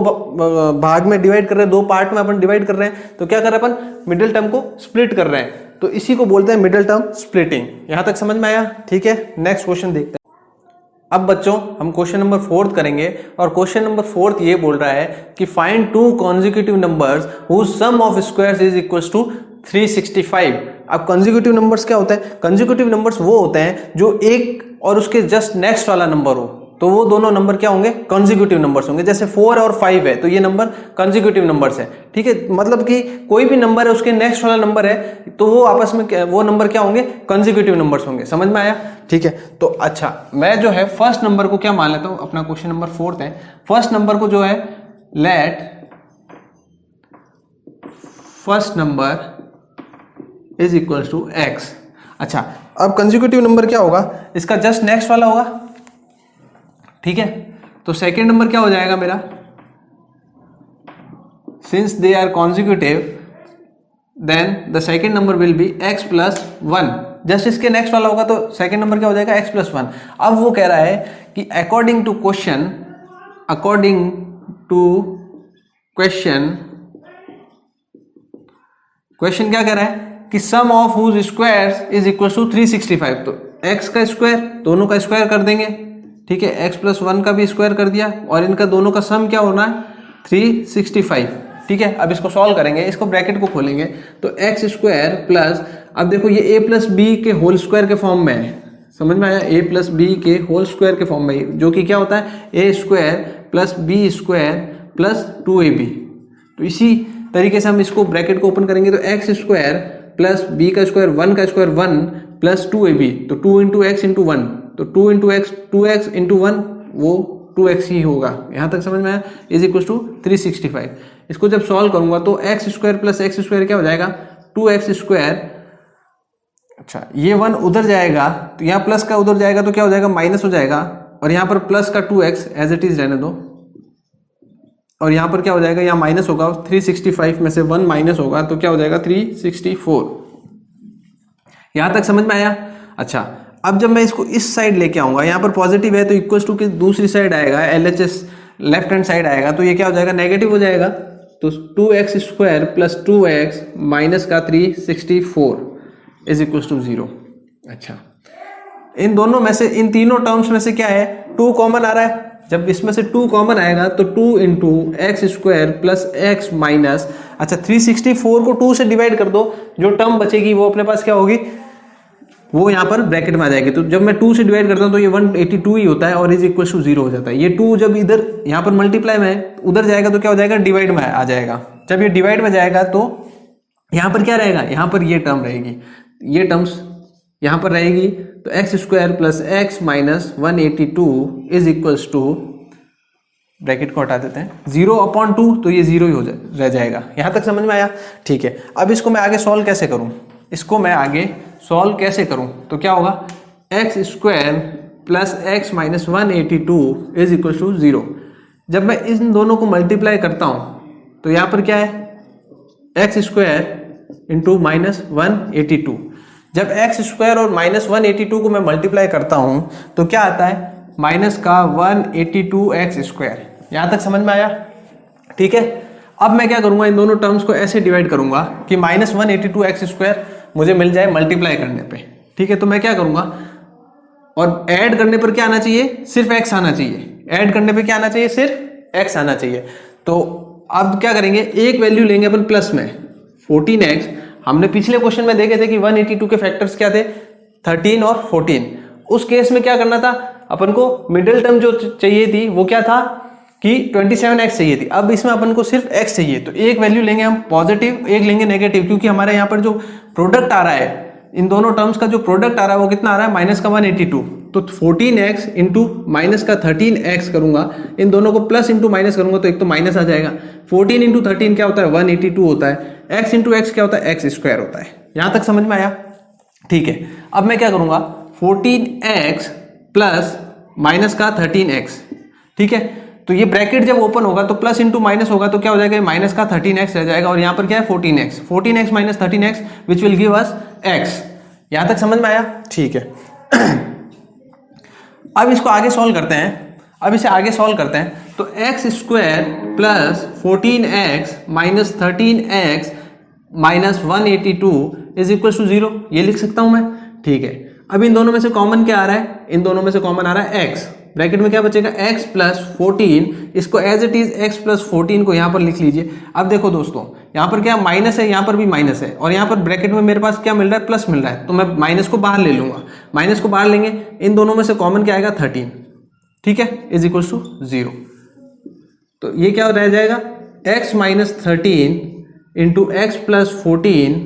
भाग में डिवाइड कर रहे हैं, दो पार्ट में अपन डिवाइड कर रहे हैं, तो क्या कर रहे हैं अपन, मिडिल टर्म को स्प्लिट कर रहे हैं। तो इसी को बोलते हैं मिडिल टर्म स्प्लिटिंग। यहां तक समझ में आया? ठीक है, नेक्स्ट क्वेश्चन देखते हैं। अब बच्चों हम क्वेश्चन नंबर 4 करेंगे, और क्वेश्चन नंबर 4 ये बोल रहा है कि find two consecutive numbers whose sum of squares is equals to 365। अब कॉन्जिक्यूटिव नंबर्स क्या होता है, कॉन्जिक्यूटिव नंबर्स वो होते हैं जो एक और उसके जस्ट नेक्स्ट वाला नंबर हो, तो वो दोनों नंबर क्या होंगे, कॉन्जिक्यूटिव नंबर्स होंगे। जैसे 4 और 5 है तो ये नंबर कॉन्जिक्यूटिव नंबर्स है। ठीक है, मतलब कि कोई भी नंबर है उसके नेक्स्ट वाला नंबर है तो वो आपस में वो नंबर क्या होंगे, कॉन्जिक्यूटिव नंबर्स होंगे। समझ में आया? ठीक है, तो अच्छा मैं जो है फर्स्ट नंबर को क्या मान लेता हूं, अपना क्वेश्चन नंबर 4 है, फर्स्ट नंबर को जो है let first number is equal to x। अच्छा, अब कंसेक्यूटिव नंबर क्या होगा, इसका जस्ट नेक्स्ट वाला होगा। ठीक है, तो सेकेंड नंबर क्या हो जाएगा मेरा, since they are consecutive then the second number will be x plus 1। Just इसके नेक्स्ट वाला होगा तो सेकेंड नंबर क्या हो जाएगा x प्लस 1। अब वो कह रहा है कि अकॉर्डिंग टू क्वेश्चन क्या कह रहा है कि sum of whose squares is equal to 365। तो x का स्क्वायर, दोनों का स्क्वायर कर देंगे। ठीक है, x प्लस 1 का भी स्क्वायर कर दिया, और इनका दोनों का सम क्या होना है 365। ठीक है, अब इसको सॉल्व करेंगे, इसको ब्रैकेट को खोलेंगे तो एक्स स्क्वायर प्लस, अब देखो ये a प्लस बी के होल स्क्वायर के फॉर्म में है। समझ में आया, a प्लस बी के होल स्क्वायर के फॉर्म में, जो कि क्या होता है a square plus B square plus 2ab। तो इसी तरीके से हम इसको ब्रैकेट को ओपन करेंगे तो एक्स स्क्वायर प्लस बी का स्क्वायर 1 का स्क्वायर 1 प्लस 2ab, तो 2 इंटू एक्स इंटू 1 तो 2 इंटू एक्स 2x इंटू 1 वो 2x ही होगा। यहाँ तक समझ में आया। Is equal to 365। इसको जब सॉल्व करूंगा तो X square plus X square क्या हो जाएगा 2x स्क्वायर। अच्छा ये 1 उधर जाएगा तो यहाँ प्लस का उधर जाएगा तो क्या हो जाएगा माइनस हो जाएगा, और यहाँ पर प्लस का 2x एज इट इज रहने दो, और यहाँ पर क्या हो जाएगा यहाँ माइनस होगा 365 में से 1 माइनस होगा तो क्या हो जाएगा 364। यहाँ तक समझ में आया। अच्छा अब जब मैं इसको इस साइड लेके आऊंगा, यहाँ पर पॉजिटिव है तो इक्वल टू की दूसरी साइड आएगा LHS लेफ्ट हैंड साइड आएगा तो ये क्या हो जाएगा नेगेटिव हो जाएगा। तो 2x square plus 2x minus का 364 इज इक्वल टू 0। अच्छा इन दोनों में से इन तीनों टर्म्स में से क्या है 2 कॉमन आ रहा है। जब इसमें से 2 कॉमन आएगा तो 2 into x square plus X minus, अच्छा 364 को 2 से डिवाइड कर दो, जो टर्म बचेगी वो अपने पास क्या होगी वो यहाँ पर ब्रैकेट में आ जाएगी। तो जब मैं 2 से डिवाइड करता हूँ तो ये 182 ही होता है और इज इक्वल टू 0 हो जाता है। ये 2 जब इधर यहाँ पर मल्टीप्लाई में उधर जाएगा तो क्या हो जाएगा डिवाइड में आ जाएगा। जब ये डिवाइड में जाएगा तो यहाँ पर क्या रहेगा, यहाँ पर ये टर्म रहेगी, ये टर्म्स यहाँ पर रहेगी। तो X square plus X minus 182 is equals to, bracket को हटा देते हैं 0/2, तो ये 0 ही रह जाएगा। यहाँ तक समझ में आया। ठीक है अब इसको मैं आगे सॉल्व कैसे करूँ, इसको मैं आगे सॉल्व कैसे करूँ तो क्या होगा X square plus X minus 182 is equal to 0। जब मैं इन दोनों को मल्टीप्लाई करता हूँ तो यहाँ पर क्या है एक्स स्क्वायर इंटू माइनस 182। जब एक्स स्क्वायर और माइनस 182 को मैं मल्टीप्लाई करता हूं तो क्या आता है माइनस का 182 एक्स स्क्वायर। यहां तक समझ में आया। ठीक है अब मैं क्या करूंगा इन दोनों टर्म्स को ऐसे डिवाइड करूंगा कि माइनस 182 एक्स स्क्वायर मुझे मिल जाए मल्टीप्लाई करने पे। ठीक है तो मैं क्या करूंगा, और ऐड करने पर क्या आना चाहिए सिर्फ एक्स आना चाहिए, ऐड करने पे क्या आना चाहिए सिर्फ एक्स आना चाहिए। तो अब क्या करेंगे एक वैल्यू लेंगे अपन प्लस में 14x। हमने पिछले क्वेश्चन में देखे थे कि 182 के फैक्टर्स क्या थे 13 और 14। उस केस में क्या करना था अपन को मिडिल टर्म जो चाहिए थी वो क्या था कि 27x चाहिए थी। अब इसमें अपन को सिर्फ x चाहिए तो एक वैल्यू लेंगे हम पॉजिटिव, एक लेंगे नेगेटिव, क्योंकि हमारे यहाँ पर जो प्रोडक्ट आ रहा है इन दोनों टर्म्स का जो प्रोडक्ट आ रहा है वो कितना आ रहा है माइनस का 182। तो 14x इंटू माइनस का 13x करूंगा, इन दोनों को प्लस इंटू माइनस करूंगा तो एक तो माइनस आ जाएगा। 14 इंटू 13 क्या होता है 182 होता है, x इंटू एक्स क्या होता है एक्स स्क्वायर होता है। यहां तक समझ में आया। ठीक है अब मैं क्या करूंगा 14x प्लस माइनस का 13x। ठीक है तो ये ब्रैकेट जब ओपन होगा तो प्लस इंटू माइनस होगा तो क्या हो जाएगा माइनस का 13x रह जाएगा, और यहाँ पर क्या है 14x minus 13x which will give us x। यहां तक समझ में आया। ठीक है अब इसको आगे सॉल्व करते हैं, अब इसे आगे सॉल्व करते हैं तो X square plus 14x minus 13x minus 182 is equal to 0 ये लिख सकता हूं मैं। ठीक है अब इन दोनों में से कॉमन क्या आ रहा है, इन दोनों में से कॉमन आ रहा है x, ब्रैकेट में क्या बचेगा x प्लस 14, इसको as it is x plus 14 को यहां पर लिख लीजिए। अब देखो दोस्तों यहां पर क्या माइनस है, यहां पर भी माइनस है, और यहां पर ब्रैकेट में मेरे पास क्या मिल रहा है प्लस मिल रहा है, तो मैं माइनस को बाहर ले लूंगा, माइनस को बाहर लेंगे इन दोनों में से कॉमन क्या आएगा 13। ठीक है इज इक्वल टू 0। तो ये क्या रह जाएगा x minus 13 into X plus 14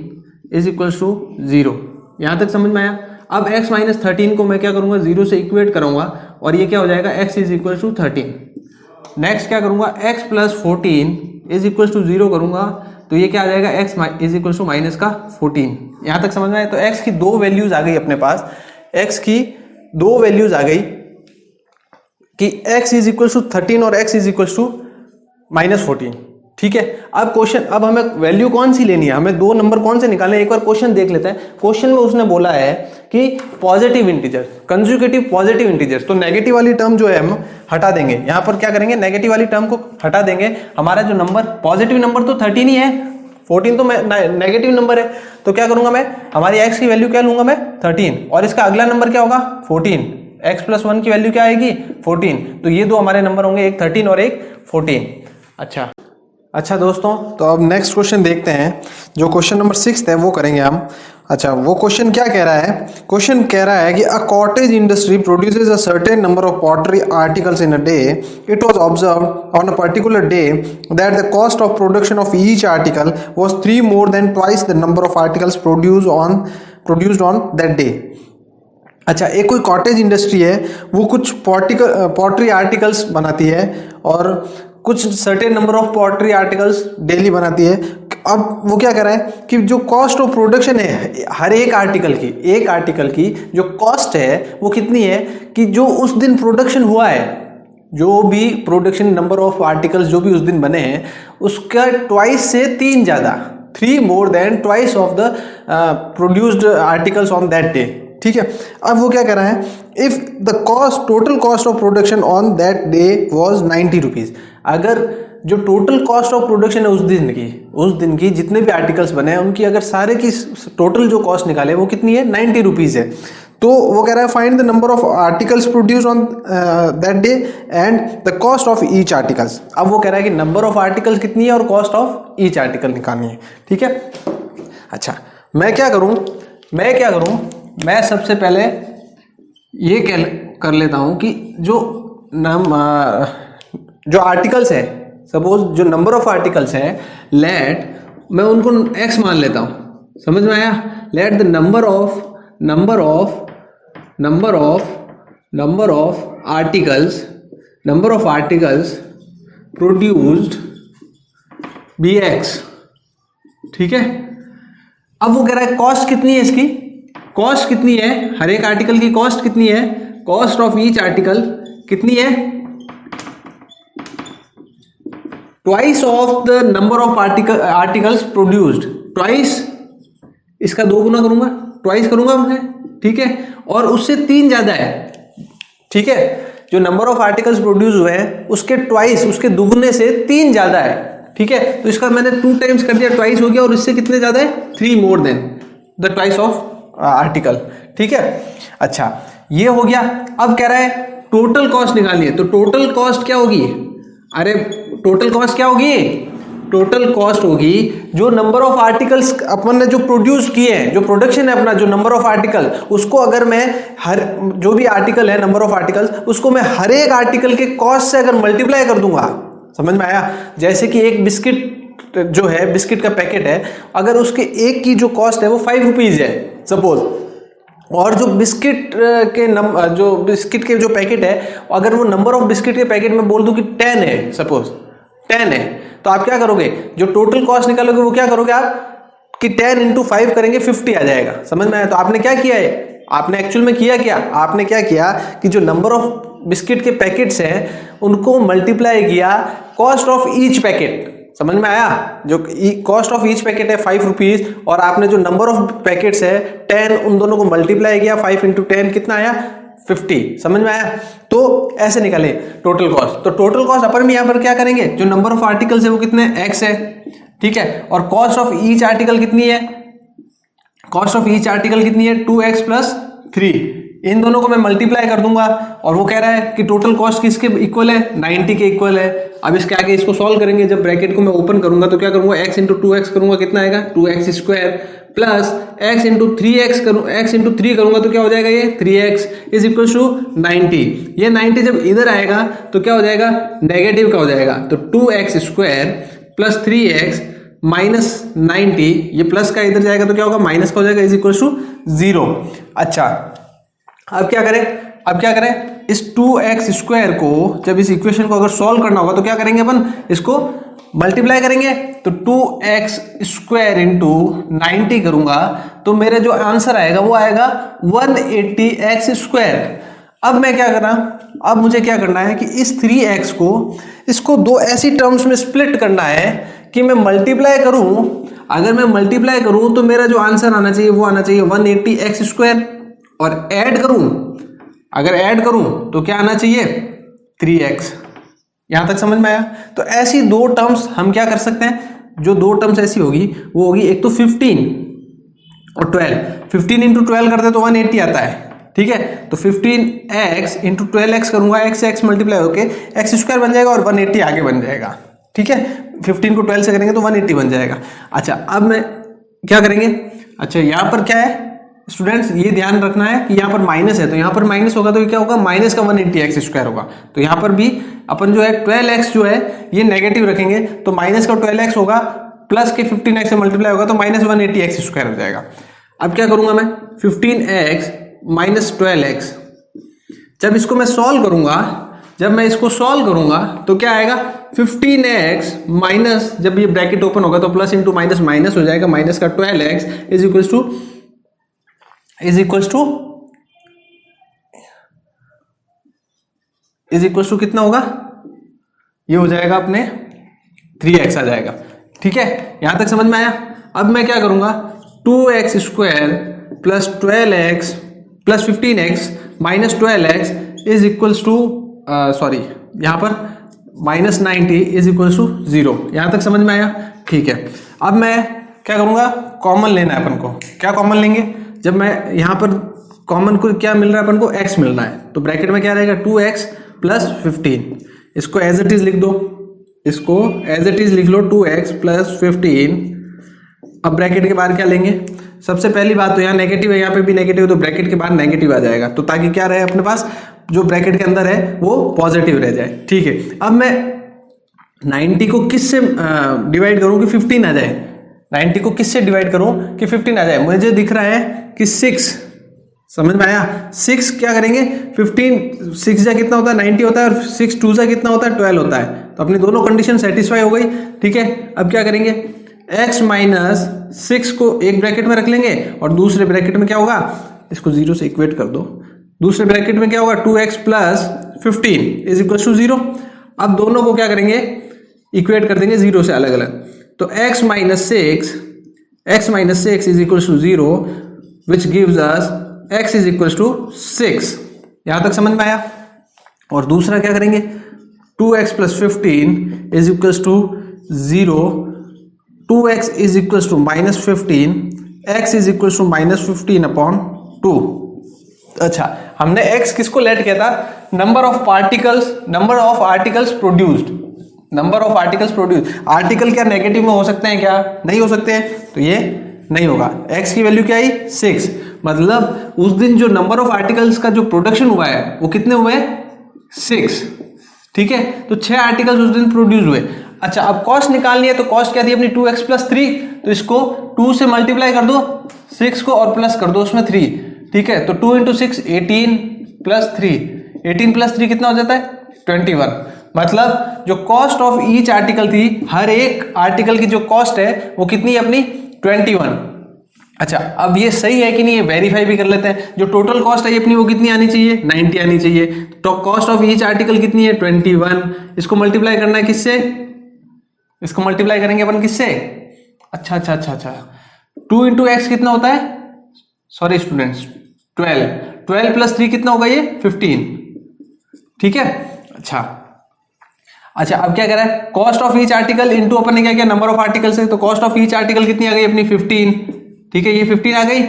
is equal to 0। यहां तक समझ में आया। अब x माइनस 13 को मैं क्या करूंगा 0 से इक्वेट करूंगा और ये क्या हो जाएगा x is equal to 13। Next क्या करूंगा x plus 14 is equal to 0 करूंगा तो ये क्या आ जाएगा x is equal to minus का 14। यहां तक समझ में आया। तो x की 2 वैल्यूज आ गई अपने पास, x की 2 वैल्यूज आ गई कि x इज इक्वल टू 13 और x is equal to minus 14। ठीक है अब क्वेश्चन, अब हमें वैल्यू कौन सी लेनी है, हमें 2 नंबर कौन से निकालने, एक बार क्वेश्चन देख लेते हैं। क्वेश्चन में उसने बोला है कि positive integers, consecutive positive integers, तो नेगेटिव वाली टर्म जो है हम हटा देंगे। यहां पर क्या करेंगे नेगेटिव वाली टर्म को हटा देंगे। हमारा जो नंबर पॉजिटिव नंबर तो 13 ही है, 14 तो नेगेटिव नंबर है, तो क्या करूंगा मैं हमारी x की वैल्यू क्या लूंगा मैं 13, और इसका अगला नंबर क्या होगा 14, x प्लस 1 की वैल्यू क्या आएगी 14। तो ये 2 हमारे नंबर होंगे, एक 13 और एक 14। अच्छा दोस्तों तो अब नेक्स्ट क्वेश्चन देखते हैं, जो क्वेश्चन नंबर 6 है वो करेंगे हम। अच्छा वो क्वेश्चन क्या कह रहा है, क्वेश्चन कह रहा है कि a cottage industry produces a certain number of pottery articles in a day. It was observed on a particular day that the cost of production of each article was 3 more than twice the number of articles produced on that day. अच्छा, एक कोई कॉटेज इंडस्ट्री है, वो कुछ पॉटरी आर्टिकल्स बनाती है और कुछ certain number of pottery articles daily बनाती है। अब वो क्या कर रहा है कि जो कॉस्ट ऑफ प्रोडक्शन है हर एक आर्टिकल की जो कॉस्ट है वो कितनी है कि जो उस दिन प्रोडक्शन हुआ है, जो भी प्रोडक्शन नंबर ऑफ आर्टिकल्स जो भी उस दिन बने हैं उसका ट्वाइस से 3 ज़्यादा, 3 more than twice of the produced articles on that day। ठीक है, अब वो क्या कर रहा है, if the total cost of production on that day was 90 rupees, अगर जो टोटल कॉस्ट ऑफ प्रोडक्शन है उस दिन की जितने भी आर्टिकल्स बने हैं उनकी अगर सारे की टोटल जो कॉस्ट निकाले वो कितनी है, 90 रुपीज है। तो वो कह रहा है find the number of articles produce on that day and the cost of each articles. अब वो कह रहा है कि नंबर ऑफ आर्टिकल्स कितनी है और कॉस्ट ऑफ ईच आर्टिकल निकालनी है। ठीक है, अच्छा मैं क्या करूं, मैं सबसे पहले ये कर लेता हूं कि जो आर्टिकल्स है, सपोज जो नंबर ऑफ आर्टिकल्स है, लेट मैं उनको x मान लेता हूं, समझ में आया। Let the number of articles produced be x। ठीक है, अब वो कह रहा है कॉस्ट कितनी है, इसकी कॉस्ट कितनी है, हर एक आर्टिकल की कॉस्ट कितनी है, कॉस्ट ऑफ ईच आर्टिकल कितनी है, twice of the number of articles produced, twice, इसका 2 गुना करूंगा, ट्वाइस करूंगा मैं। ठीक है, और उससे 3 ज्यादा है। ठीक है, जो नंबर ऑफ आर्टिकल्स प्रोड्यूस हुए हैं उसके ट्वाइस, उसके दुगने से 3 ज्यादा है। ठीक है, तो इसका मैंने 2 टाइम्स कर दिया, ट्वाइस हो गया, और इससे कितने ज्यादा है, 3 more than the twice of article. ठीक है, अच्छा ये हो गया। अब कह रहा है टोटल कॉस्ट निकालनी है, तो टोटल कॉस्ट क्या होगी, अरे टोटल कॉस्ट क्या होगी, टोटल कॉस्ट होगी जो नंबर ऑफ आर्टिकल्स अपन ने जो प्रोड्यूस किए हैं, जो प्रोडक्शन है अपना, जो नंबर ऑफ आर्टिकल, उसको अगर मैं हर जो भी आर्टिकल है, नंबर ऑफ आर्टिकल्स, उसको मैं हर एक आर्टिकल के कॉस्ट से अगर मल्टीप्लाई कर दूंगा, समझ में आया। जैसे कि एक बिस्किट जो है, बिस्किट का पैकेट है, अगर उसके एक की जो कॉस्ट है वो 5 रुपीज है सपोज, और जो बिस्किट के जो पैकेट है, अगर वो नंबर ऑफ बिस्किट के पैकेट में बोल दूं कि 10 है, सपोज 10 है, तो आप क्या करोगे, जो टोटल कॉस्ट निकालोगे वो क्या करोगे आप कि 10 × 5 करेंगे, 50 आ जाएगा। समझ में आया। तो आपने क्या किया है, आपने एक्चुअल में किया क्या, आपने क्या किया कि जो नंबर ऑफ बिस्किट के पैकेट्स हैं उनको मल्टीप्लाई किया कॉस्ट ऑफ ईच पैकेट। समझ में आया। जो कॉस्ट ऑफ ईच पैकेट है 5 रुपीज, और आपने जो नंबर ऑफ पैकेट्स है 10, उन दोनों को मल्टीप्लाई किया, 5 × 10 कितना आया, 50। समझ में आया। तो ऐसे निकाले टोटल कॉस्ट। तो टोटल कॉस्ट अपन भी यहाँ पर क्या करेंगे, जो नंबर ऑफ आर्टिकल्स है वो कितने, x है। ठीक है, और कॉस्ट ऑफ ईच आर्टिकल कितनी है, कॉस्ट ऑफ ईच आर्टिकल कितनी है, 2x + 3। इन दोनों को मैं मल्टीप्लाई कर दूंगा, और वो कह रहा है कि टोटल कॉस्ट किसके इक्वल है, 90 के इक्वल है। अब इसके आगे इसको सॉल्व करेंगे, जब ब्रैकेट को मैं ओपन करूंगा तो क्या करूंगा, x × 2x करूंगा, कितना आएगा, 2x² plus x × 3x x × 3 करूंगा तो क्या हो जाएगा, ये 3x = 90। ये 90 जब इधर आएगा तो क्या हो जाएगा, नेगेटिव का हो जाएगा। तो 2x² + 3x - 90, ये प्लस का इधर जाएगा तो क्या होगा, माइनस का हो जाएगा, = 0। अच्छा अब क्या करें, इस 2x² को, जब इस इक्वेशन को अगर सॉल्व करना होगा तो क्या करेंगे अपन, इसको मल्टीप्लाई करेंगे। तो 2x² × 90 करूंगा तो मेरे जो आंसर आएगा वो आएगा 180x²। अब मैं क्या करना, अब मुझे क्या करना है कि इस 3x को, इसको 2 ऐसी टर्म्स में स्प्लिट करना है कि मैं मल्टीप्लाई करूं। अगर मैं मल्टीप्लाई करूं तो मेरा जो आंसर आना चाहिए वो आना चाहिए 180x², और ऐड करूं, अगर ऐड करूं तो क्या आना चाहिए, 3x। यहां तक समझ में आया। तो ऐसी 2 टर्म्स हम क्या कर सकते हैं, जो 2 टर्म्स ऐसी होगी वो होगी, एक तो 15 और 12। 15 × 12 करते तो 180 आता है। ठीक है, तो 15x × 12x करूंगा, x से x मल्टीप्लाई होके x² बन जाएगा और 180 आगे बन जाएगा। ठीक है, 15 को 12 से करेंगे तो 180 बन जाएगा। अच्छा अब मैं क्या करेंगे, अच्छा यहाँ पर क्या है स्टूडेंट्स, ये ध्यान रखना है कि यहाँ पर माइनस है, तो यहाँ पर माइनस होगा तो क्या होगा, माइनस का 180x² होगा। तो यहाँ पर भी अपन जो है 12x जो है ये नेगेटिव रखेंगे, तो माइनस का 12x होगा, प्लस के 15x से मल्टीप्लाई होगा तो -180x² हो जाएगा। अब क्या करूंगा मैं, 15x -12x। जब इसको मैं सॉल्व करूंगा, जब मैं इसको सॉल्व करूंगा तो क्या आएगा 15x माइनस, जब ये ब्रैकेट ओपन होगा तो प्लस इंटू माइनस माइनस हो जाएगा, माइनस का 12x इज इक्वल्स टू कितना होगा, ये हो जाएगा अपने 3x आ जाएगा। ठीक है, यहां तक समझ में आया। अब मैं क्या करूंगा 2x square plus 12x plus 15x minus 12x is equals to sorry यहां पर -90 इज इक्वल्स टू 0। यहां तक समझ में आया। ठीक है, अब मैं क्या करूंगा, कॉमन लेना है अपन को। क्या कॉमन लेंगे, जब मैं यहां पर कॉमन को क्या मिल रहा है अपन को, x मिल रहा है, तो ब्रैकेट में क्या रहेगा 2x प्लस 15। इसको एज इट इज लिख दो, इसको एज इट इज लिख लो 2x प्लस 15। अब ब्रैकेट के बाहर क्या लेंगे, सबसे पहली बात तो यहाँ नेगेटिव है, यहाँ पे भी नेगेटिव है, तो ब्रैकेट के बाहर नेगेटिव आ जाएगा, तो ताकि क्या रहे अपने पास जो ब्रैकेट के अंदर है वो पॉजिटिव रह जाए। ठीक है, अब मैं 90 को किससे डिवाइड करूं कि 15 आ जाए, 90 को किससे डिवाइड करूं कि 15 आ जाए, मुझे दिख रहा है कि 6, समझ में आया। 6 क्या करेंगे, 15 6 जा कितना होता है 90 होता है, और 6 2 जा कितना होता है 12 होता है, तो अपनी दोनों कंडीशन सेटिस्फाई हो गई। ठीक है, अब क्या करेंगे x माइनस 6 को एक ब्रैकेट में रख लेंगे, और दूसरे ब्रैकेट में क्या होगा, इसको 0 से इक्वेट कर दो, दूसरे ब्रैकेट में क्या होगा 2x plus 15 is equal to 0। अब दोनों को क्या करेंगे, इक्वेट कर देंगे 0 से अलग अलग, तो x minus 6 is equal to 0 which gives us x is equal to 6। यहां तक समझ में आया। और दूसरा क्या करेंगे 2x plus 15 is equal to 0, 2x is equal to minus 15, x is equal to minus 15 upon 2। अच्छा, हमने x किसको लेट किया था, number of articles produced, number of articles produce. Article क्या नेगेटिव में हो सकते हैं, क्या नहीं हो सकते हैं, तो ये नहीं होगा। x की वैल्यू क्या आई 6, मतलब उस दिन जो नंबर ऑफ आर्टिकल्स का जो प्रोडक्शन हुआ है वो कितने हुए 6। ठीक है, तो 6 आर्टिकल्स उस दिन प्रोड्यूस हुए। अच्छा, अब कॉस्ट निकालनी है, तो कॉस्ट क्या थी अपनी 2x प्लस 3, तो इसको 2 से मल्टीप्लाई कर दो 6 को और प्लस कर दो उसमें 3। ठीक है, तो 2 इंटू 6 18 प्लस 3, 18 प्लस 3 कितना हो जाता है 21। मतलब जो कॉस्ट ऑफ ईच आर्टिकल थी, हर एक आर्टिकल की जो कॉस्ट है वो कितनी है अपनी 21। अच्छा, अब ये सही है कि नहीं, ये वेरीफाई भी कर लेते हैं। जो टोटल कॉस्ट है अपनी वो कितनी आनी चाहिए 90 आनी चाहिए। तो कॉस्ट ऑफ ईच आर्टिकल कितनी है 21। इसको मल्टीप्लाई करना है किससे, इसको मल्टीप्लाई करेंगे अपन किससे, अच्छा 2 इंटू एक्स कितना होता है, सॉरी स्टूडेंट्स 12 प्लस 3 कितना होगा ये 15। ठीक है, अच्छा अब क्या करें, cost of each article into अपन ने क्या किया नंबर ऑफ आर्टिकल्स है, तो कॉस्ट ऑफ ईच आर्टिकल कितनी आ गई अपनी 15। ठीक है, ये 15 आ गई,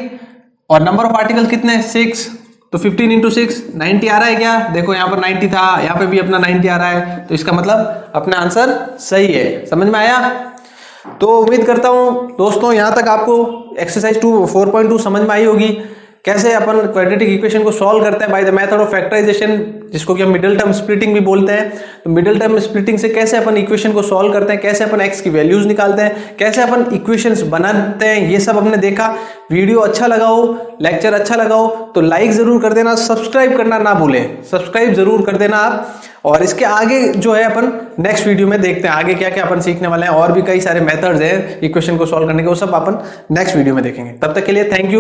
और नंबर ऑफ आर्टिकल कितने 6, तो 15 इंटू 6 90 आ रहा है क्या, देखो यहाँ पर 90 था, यहाँ पे भी अपना 90 आ रहा है, तो इसका मतलब अपना आंसर सही है। समझ में आया। तो उम्मीद करता हूं दोस्तों यहाँ तक आपको एक्सरसाइज 4.2 समझ में आई होगी, कैसे अपन क्वाड्रेटिक इक्वेशन को सॉल्व करते हैं by the method of factorization, जिसको कि हम मिडिल टर्म स्प्लिटिंग भी बोलते हैं। तो मिडिल टर्म स्प्लिटिंग से कैसे अपन इक्वेशन को सॉल्व करते हैं, कैसे अपन एक्स की वैल्यूज निकालते हैं, कैसे अपन इक्वेशंस बनाते हैं, ये सब हमने देखा। वीडियो अच्छा लगा हो, लेक्चर अच्छा लगा हो तो लाइक जरूर कर देना, सब्सक्राइब करना ना भूलें, सब्सक्राइब जरूर कर देना आप। और इसके आगे जो है अपन नेक्स्ट वीडियो में देखते हैं आगे क्या क्या अपन सीखने वाले हैं, और भी कई सारे मेथड्स हैं इक्वेशन को सॉल्व करने के, वो सब अपन नेक्स्ट वीडियो में देखेंगे। तब तक के लिए थैंक यू।